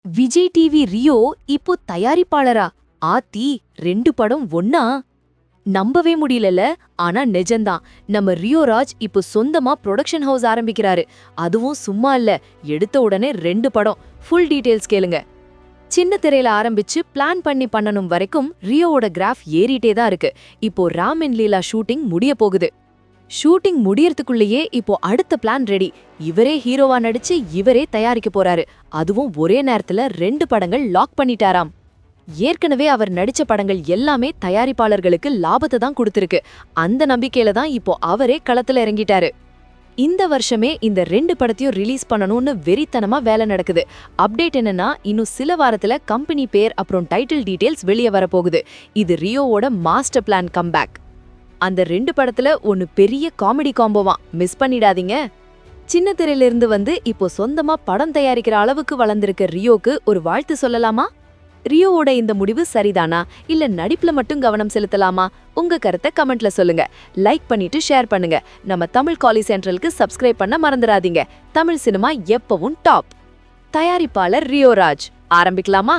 Vijay TV Rio இப்போ தயாரிப்பாளரா? ஆத்தி 2 படம் ஒண்ணா? நம்பவே முடியலல. ஆனா நிஜம்தான். நம்ம ரியோ ராஜ் இப்போ சொந்தமா புரொடக்ஷன் ஹவுஸ் ஆரம்பிக்கிறாரு. அதுவும் சும்மா இல்ல, எடுத்த உடனே 2 படம். ஃபுல் டீடைல்ஸ் கேளுங்க. சின்ன திரையில ஆரம்பிச்சு பிளான் பண்ணி பண்ணனும் வரைக்கும் ரியோவோட கிராஃப் ஏறிட்டே தான் இருக்கு. இப்போ ராம் அண்ட் லீலா ஷூட்டிங் முடிய போகுது. ஷூட்டிங் முடியறதுக்குள்ளேயே இப்போ அடுத்த பிளான் ரெடி. இவரே ஹீரோவா நடிச்சு இவரே தயாரிக்க போறாரு. அதுவும் ஒரே நேரத்துல 2 படங்கள் லாக் பண்ணிட்டாராம். ஏற்கனவே அவர் நடிச்ச படங்கள் எல்லாமே தயாரிப்பாளர்களுக்கு லாபத்தை தான் கொடுத்திருக்கு. அந்த நம்பிக்கையில தான் இப்போ அவரே களத்துல இறங்கிட்டாரு. இந்த வருஷமே இந்த 2 படத்தையும் ரிலீஸ் பண்ணணும்னு வெறித்தனமா வேலை நடக்குது. அப்டேட் என்னன்னா, இன்னும் சில வாரத்துல கம்பெனி பேர் அப்புறம் டைட்டில் டீடைல்ஸ் வெளியே வரப்போகுது. இது ரியோவோட மாஸ்டர் பிளான் கம்பேக். அந்த 2 படத்துல ஒன்னு பெரிய காமெடி காம்போவா, மிஸ் பண்ணிடாதீங்க. சின்ன திரையிலிருந்து வந்து இப்போ சொந்தமா படம் தயாரிக்கிற அளவுக்கு வளர்ந்திருக்க ரியோக்கு ஒரு வாழ்த்து சொல்லலாமா? ரியோவோட இந்த முடிவு சரிதானா, இல்ல நடிப்புல மட்டும் கவனம் செலுத்தலாமா? உங்க கருத்தை கமெண்ட்ல சொல்லுங்க. லைக் பண்ணிட்டு ஷேர் பண்ணுங்க. நம்ம தமிழ் காலி சென்ட்ரலுக்கு சப்ஸ்கிரைப் பண்ண மறந்துடாதீங்க. தமிழ் சினிமா எப்பவும் டாப். தயாரிப்பாளர் ரியோ ராஜ். ஆரம்பிக்கலாமா?